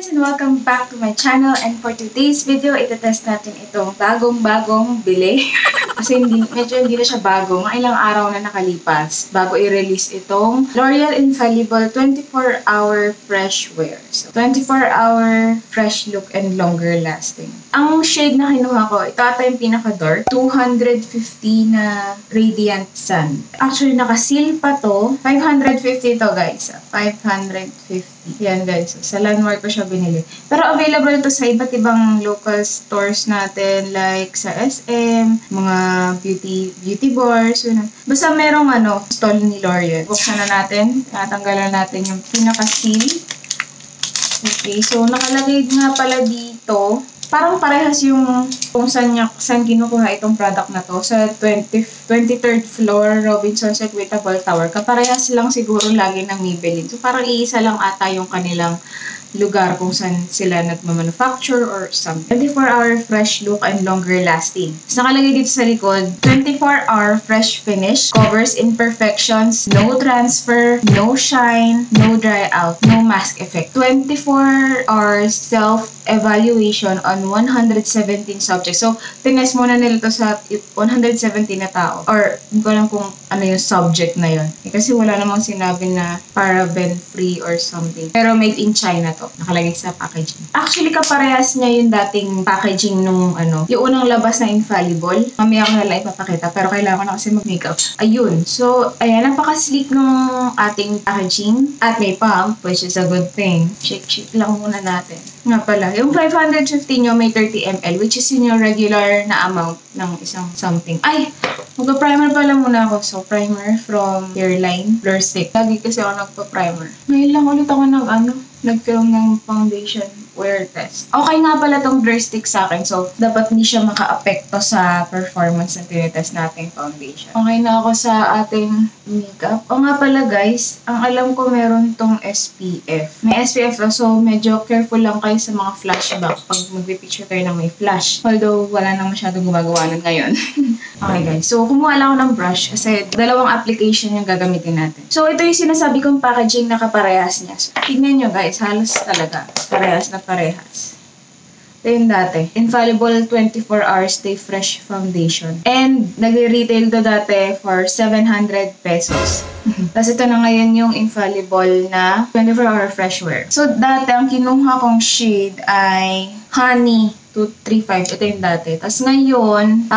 guys and welcome back to my channel, and for today's video, itetest natin itong bagong bili. Kasi medyo hindi na siya bago, mga ilang araw na nakalipas bago i-release itong L'Oreal Infallible 24-Hour Fresh Wear. So, 24-hour fresh look and longer lasting. Ang shade na kinuha ko, ito ata yung pinaka-dark, 250 na Radiant Sun. Actually, naka-seal pa to. 550 to guys. 550. Yan guys. Sa Landmark ko siya binili. Pero available to sa iba't ibang local stores natin like sa SM, mga beauty bars. Yun. Basta merong stall ni L'Oreal. Buksan na natin. Tatanggalan natin yung pinaka-seal. Okay. So, nakalagay nga pala dito. Parang parehas yung kung saan kinukuha itong product na to. Sa 23rd floor Robinsons Equitable Tower. Kaparehas lang siguro lagi ng Maybelline. So parang iisa lang ata yung kanilang lugar kung saan sila nagmamanufacture or something. 24-hour fresh look and longer lasting. So, nakalagay dito sa likod, 24-hour fresh finish, covers imperfections, no transfer, no shine, no dry out, no mask effect. 24 hours self-evaluation on 117 subjects. So, tinest muna nila to sa 117 na tao. Or, hindi ko alam kung ano yung subject na yun. Kasi wala namang sinabi na paraben-free or something. Pero made in China to. Nakalagay sa packaging. Actually, kaparehas niya yung dating packaging nung yung unang labas na Infallible. Mamaya ko na lang ipapakita. Pero kailangan ko na kasi mag-makeup. Ayun. So, ayan. Napaka-sleek nung ating packaging. At may pump, which is a good thing. Shake lang muna natin. Nga pala. Yung 550 nyo may 30 ml, which is yung regular na amount ng isang something. Ay! Magpa-primer pala muna ako. So, primer from Hairline Blur Stick. Lagi kasi ako nagpa-primer. Ngayon lang ulit ako nag-film ng foundation wear test. Okay nga pala tong Blur Stick sa akin. So, dapat hindi siya maka-apekto sa performance na tinitest nating foundation. Okay na ako sa ating makeup. O nga pala guys, ang alam ko meron tong SPF. May SPF to, so medyo careful lang kayo sa mga flashback pag mag-picture kayo na may flash. Although, wala nang masyadong gumagawa nun ngayon. Okay guys, so kumuha lang ako ng brush kasi dalawang application yung gagamitin natin. So, ito yung sinasabi kong packaging na kaparehas niya. So, tignan nyo guys, halos talaga. Parehas na parehas. Ito yung dati. Infallible 24 Hours Stay Fresh Foundation. And, nag-retail to dati for 700 pesos. Tapos ito na ngayon yung Infallible na 24-hour fresh wear. So, dati, ang kinuha kong shade ay Honey 235. Ito yung dati. Tapos ngayon,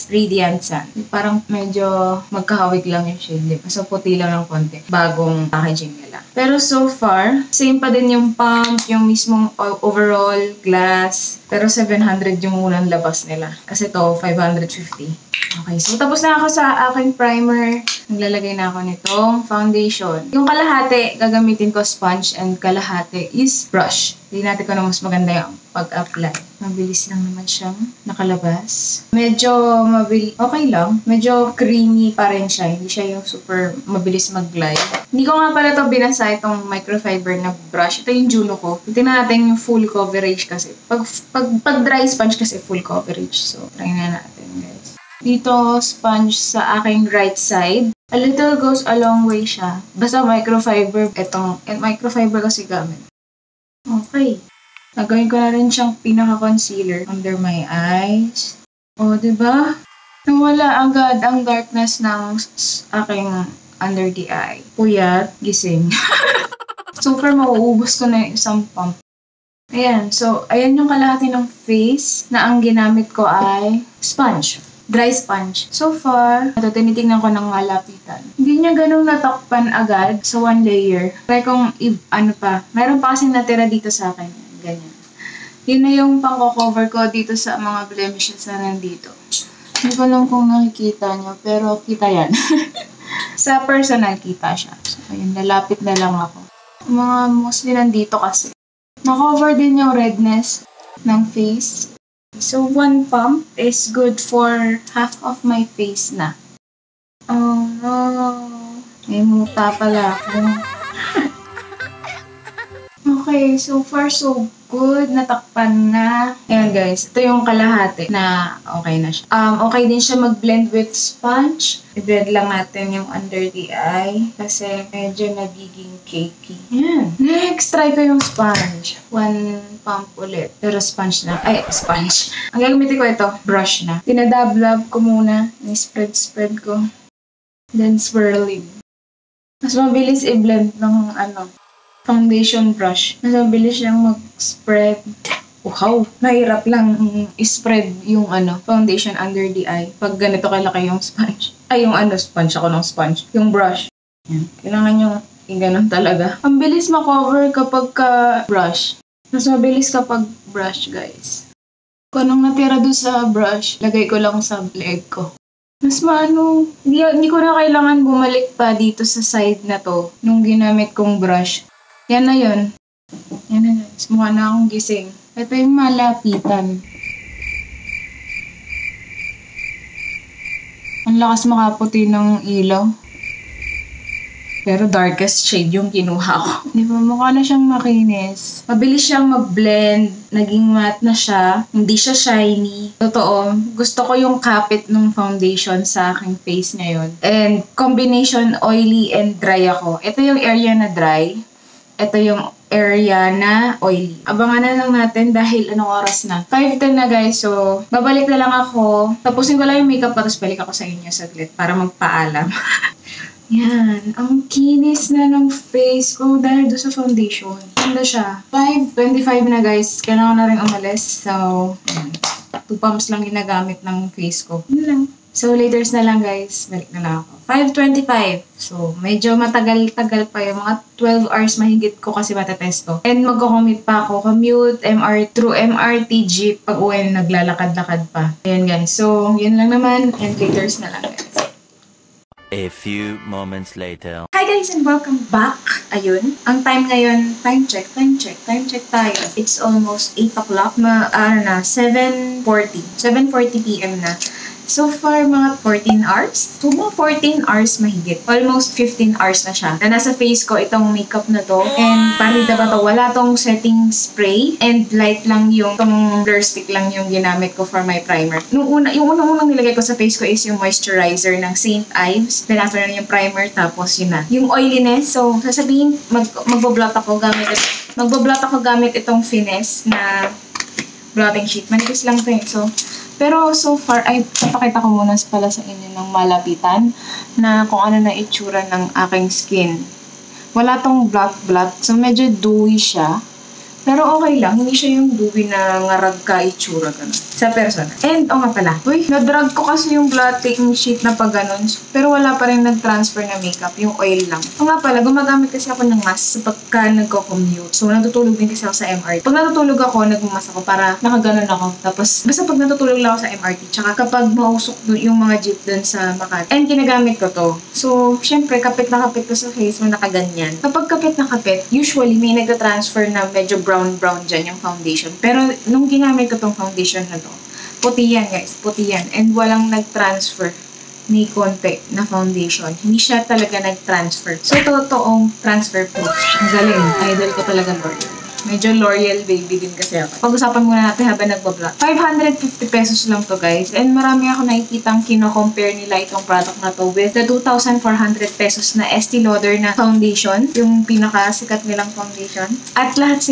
Radiant Sun. Parang medyo magkahawig lang yung shade. So, puti lang ng konti. Bagong packaging nila. Pero so far, same pa din yung pump, yung mismong overall glass. Pero 700 yung unang labas nila. Kasi to 550. Okay, so tapos na ako sa aking primer. Naglalagay na ako nitong foundation. Yung kalahati, gagamitin ko sponge and kalahati is brush. Hindi natin ko na mas maganda yung pag-apply. Mabilis lang naman siyang nakalabas. Medyo okay lang. Medyo creamy pa rin siya. Hindi siya yung super mabilis mag-glide. Hindi ko nga pala ito binasa itong microfiber na brush. Ito yung Juno ko. Tingnan natin yung full coverage kasi. Pag dry sponge kasi full coverage. So, try na natin guys. Dito, sponge sa aking right side. A little goes a long way siya. Basta microfiber. Microfiber kasi gamit. Okay. Nagawin ko na rin siyang pinaka-concealer under my eyes. O, diba? Nawala agad ang darkness ng aking under the eye. Puyat, gising. Super mauubos ko na yung isang pump. Ayan. So, ayan yung kalahati ng face na ang ginamit ko ay sponge. Dry sponge. So far, ito tinitingnan ko ng malapitan. Hindi niya ganun natakpan agad sa one layer. Try kong meron pa kasing natira dito sa akin. Ganyan. Yun na yung pang-cover ko dito sa mga blemishes na nandito. Hindi ko lang kung nakikita nyo, pero kita yan. Sa personal, kita siya. So, ayun, lalapit na lang ako. Mga mostly nandito kasi. Na-cover din yung redness ng face. So, one pump is good for half of my face na. Oh, no. May muta pala ako. Okay, Okay, so far so good. Natakpan na. Ayan guys, ito yung kalahati na okay na siya. Okay din siya mag-blend with sponge. I-blend lang natin yung under the eye kasi medyo nagiging cakey. Ayan. Next, try ko yung sponge. One pump ulit. Pero sponge na. Ay, sponge. Ang gagamitin ko ito, brush na. Dinadablab ko muna. Ni-spread ko. Then swirling. Mas mabilis i-blend ng foundation brush. Mas mabilis siyang mag-spread. Wow! Mahirap lang i-spread yung foundation under the eye. Pag ganito kalaki yung sponge. Ay, yung sponge. Ako ng sponge. Yung brush. Yan. Kailangan yung ganun talaga. Ang bilis ma-cover kapag brush. Mas mabilis kapag brush, guys. Kung anong natira doon sa brush, lagay ko lang sa leg ko. Mas hindi ko na kailangan bumalik pa dito sa side na to nung ginamit kong brush. Yan na yun. Yan na guys. Mukha na akong gising. Ito yung malapitan. Ang lakas makaputi ng ilaw. Pero darkest shade yung kinuha ko. Di ba? Mukha na siyang makinis. Mabilis siyang mag-blend. Naging matte na siya. Hindi siya shiny. Totoo. Gusto ko yung kapit ng foundation sa aking face ngayon. And combination oily and dry ako. Ito yung area na dry. Ito yung area na oily. Abangan na lang natin dahil anong oras na. 5:10 na guys. So, babalik na lang ako. Tapusin ko lang yung makeup tapos balik ako sa inyo saglit para magpaalam. Yan. Ang kinis na ng face ko dahil doon sa foundation. Ganda siya. 5:25 na guys. Kailangan na rin umalis. So, yan. 2 pumps lang ginagamit ng face ko. Yun lang. So, laters na lang guys. Balik na lang ako. 5:25. So, medyo matagal-tagal pa yung mga 12 hours mahigit ko kasi matetesto. And magko-commute pa ako. Commute, through MRT, jeep. Pag uwi, naglalakad-lakad pa. Ayan guys. So, yun lang naman. And laters na lang guys. A few moments later. Hi guys and welcome back. Ayun. Ang time ngayon, time check tayo. It's almost 8 o'clock. 7:40 p.m. na. So far, mga 14 hours. So, mga 14 hours mahigit. Almost 15 hours na siya. Na nasa face ko itong makeup na to. And panita ba to? Wala tong setting spray. And light lang itong blur stick lang yung ginamit ko for my primer. Yung unang nilagay ko sa face ko is yung moisturizer ng St. Ives. Then after na yung primer, tapos yun na. Yung oiliness, so sasabihin, magbo-blot ako gamit itong Finesse na blotting sheet. Manipis lang to eh. Pero so far, ay papakita ko muna pala sa inyo ng malapitan na kung ano na itsura ng aking skin. Wala tong blot. So medyo dewy siya. Pero okay lang, hindi siya yung dewy na ngarag ka itsura ganun. Sa person. And, nga pala. Uy, nadrag ko kasi yung blotting sheet na pag ganun. Pero wala pa rin nag-transfer na makeup. Yung oil lang. Nga pala, gumagamit kasi ako ng mask sa pagka nagko-commute. So, natutulog din kasi ako sa MRT. Pag natutulog ako, nagmamas ako para nakaganon ako. Tapos, basta pag natutulog lang ako sa MRT. Tsaka kapag mausok yung mga jeep dun sa Makati. And, ginagamit ko to. So, syempre, kapit na kapit ko sa face mo nakaganyan. Kapag kapit na kapit, usually may nagka-transfer na medyo brown dyan yung foundation. Pero, nung ginamit ko tong foundation na to, puti yan guys, puti yan. And walang nag-transfer ni konti na foundation. Hindi siya talaga nag-transfer. So, totoong transfer proof. Ang galing. Idol ko talaga L'Oreal. Medyo L'Oreal baby din kasi ako. Pag-usapan muna natin habang nagbablot. 550 pesos lang to guys. And marami ako nakikitang kino-compare nila itong product na to with the 2,400 pesos na Estee Lauder na foundation. Yung pinakasikat nilang foundation. At lahat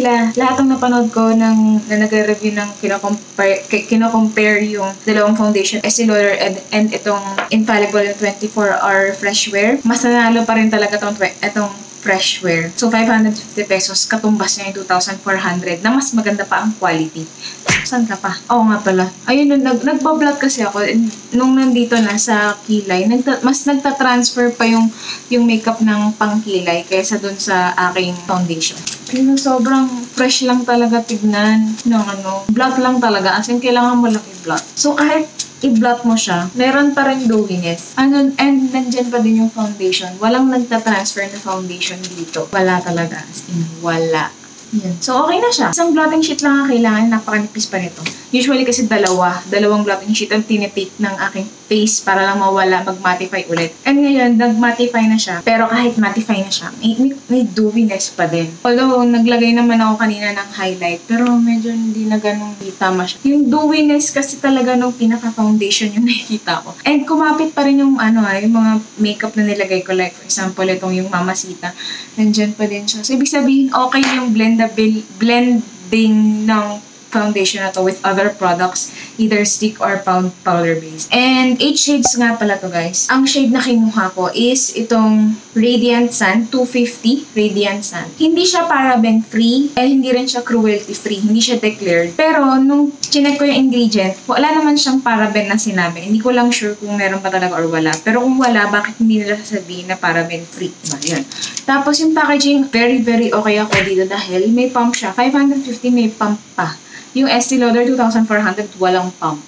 ng napanood ko na nagre-review ng kino-compare yung dalawang foundation, Estee Lauder and itong Infallible 24-hour fresh wear. Mas nanalo pa rin talaga itong fresh wear. So, 550 pesos, katumbas niya yung 2,400 na mas maganda pa ang quality. Saan ka pa? Oo nga pala. Ayun, nagbablot kasi ako. Nung nandito na sa kilay, mas nagta-transfer pa yung makeup ng pangkilay kaysa dun sa aking foundation. Pero sobrang fresh lang talaga tignan. Blot lang talaga. As in, kailangan mo lang i-blot. So, kahit i-blot mo siya, meron pa rin dewiness. And nandyan pa din yung foundation. Walang nagta-transfer na foundation dito. Wala talaga. As in, wala. Yan. So, okay na siya. Isang blotting sheet lang ang kailangan. Napakanipis pa nito. Usually kasi dalawang blotting sheet ang tinitake ng aking face para lang mawala, mag-mattify ulit. And ngayon, nag-mattify na siya. Pero kahit mattify na siya, may dewiness pa din. Although, naglagay naman ako kanina ng highlight, pero medyo hindi na ganun tama siya. Yung dewiness kasi talaga nung pinaka-foundation yung nakikita ko. And kumapit pa rin yung yung mga makeup na nilagay ko. Like, for example, itong yung Mamacita. Nandyan pa din siya. So, ibig sabihin, okay yung blending ng foundation na to with other products, either stick or powder base. And 8 shades nga pala to, guys. Ang shade na kinuha ko is itong Radiant Sun 250 Radiant Sun. Hindi siya paraben free and hindi rin siya cruelty free. Hindi siya declared. Pero nung chinek ko yung ingredient, wala naman siyang paraben na sinabi. Hindi ko lang sure kung meron pa talaga or wala. Pero kung wala, bakit hindi nila sasabihin na paraben free? Diba? Yun. Tapos yung packaging, very okay ako dito dahil may pump siya. 550 may pump pa. Yung Estee Lauder 2,400 walang pump.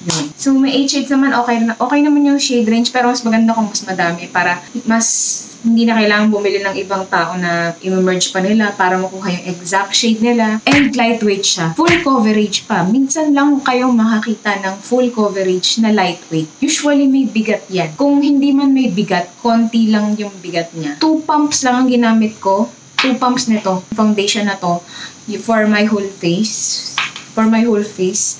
Yun. So, may 8 shades naman. Okay naman yung shade range, pero mas maganda kung mas madami para mas hindi na kailangan bumili ng ibang tao na i-merge pa nila para makuha yung exact shade nila. And lightweight siya. Full coverage pa. Minsan lang kayong makakita ng full coverage na lightweight. Usually may bigat yan. Kung hindi man may bigat, konti lang yung bigat niya. 2 pumps lang ang ginamit ko. 2 pumps nito. Foundation na to. For my whole face.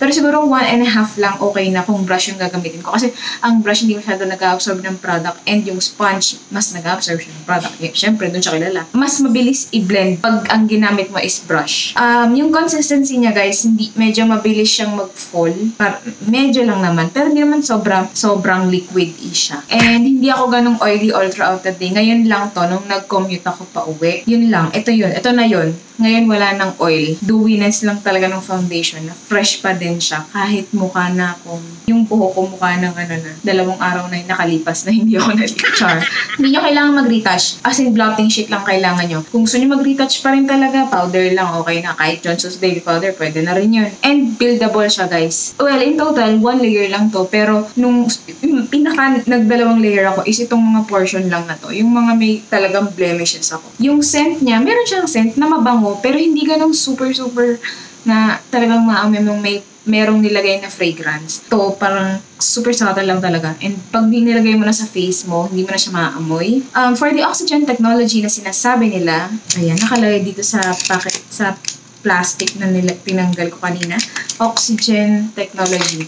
Pero siguro 1.5 lang okay na kung brush yung gagamitin ko. Kasi ang brush hindi masyado nag-absorb ng product and yung sponge mas nag-absorb siya ng product. Siyempre, doon siya kilala. Mas mabilis i-blend pag ang ginamit mo is brush. Yung consistency niya, guys, medyo mabilis siyang mag-fall. Medyo lang naman. Pero hindi naman sobrang liquid-y siya. And hindi ako ganong oily all throughout the day. Ngayon lang to, nung nag-commute ako pa uwi. Yun lang. Ito na yun. Ngayon wala ng oil. Dewiness lang talaga ng foundation na fresh pa din siya kahit mukha na akong yung buhok ko mukha ng 2 araw na nakalipas na hindi ako nag-char. Hindi nyo kailangan mag-retouch. As in, blotting sheet lang kailangan nyo. Kung gusto nyo mag-retouch pa rin talaga, powder lang okay na. Kahit Johnson's Baby Powder, pwede na rin yun. And buildable siya, guys. Well, in total, 1 layer lang to. Pero nung pinaka nagdalawang layer ako is itong mga portion lang na to. Yung mga may talagang blemishes ako. Yung scent niya, meron siyang scent na mabango pero hindi ganong super na talagang maamoy mong merong nilagay na fragrance. To parang super subtle lang talaga. And pag nilagay mo na sa face mo, hindi mo na siya maamoy. For the oxygen technology na sinasabi nila, ayan, nakalagay dito sa packet, sa plastic na tinanggal ko kanina. Oxygen technology.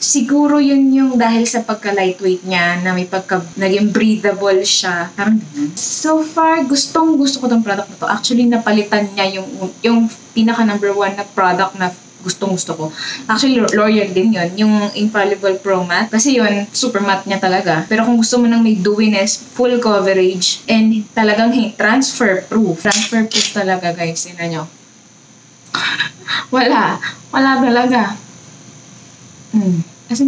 Siguro yun yung dahil sa pagka-lightweight niya na may naging breathable siya. Parang ganun. So far, gustong-gusto ko tong product na to. Actually, napalitan niya yung pinaka number 1 na product na gustong-gusto ko. Actually, L'Oreal din yun. Yung Infallible Pro Matte. Kasi yun, super matte niya talaga. Pero kung gusto mo nang may dewiness, full coverage, and talagang transfer proof. Transfer proof talaga, guys. Tingnan nyo. Wala talaga. As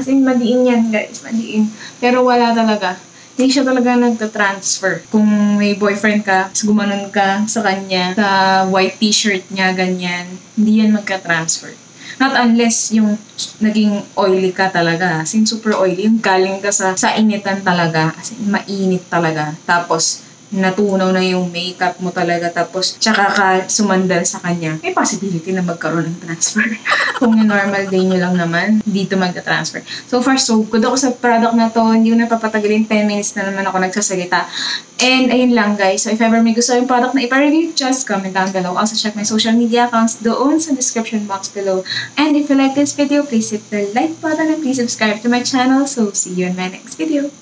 in, madiin yan, guys. Madiin. Pero wala talaga. Hindi siya talaga nagta-transfer. Kung may boyfriend ka, gumanon ka sa kanya, sa white t-shirt niya, ganyan, hindi yan magka-transfer. Not unless yung naging oily ka talaga. As in, super oily. Yung galing ka sa initan talaga. As in, mainit talaga. Tapos, natunaw na yung makeup mo talaga, tapos tsaka ka sumandal sa kanya, may possibility na magkaroon ng transfer. Kung yung normal day nyo lang naman, dito magka-transfer. So far, so good ako sa product na to. Hindi ko na papatagalin, 10 minutes na naman ako nagsasalita. And ayun lang, guys. So if ever may gusto yung product na ipa-review, just comment down below. Also check my social media accounts doon sa description box below. And if you like this video, please hit the like button and please subscribe to my channel. So see you in my next video.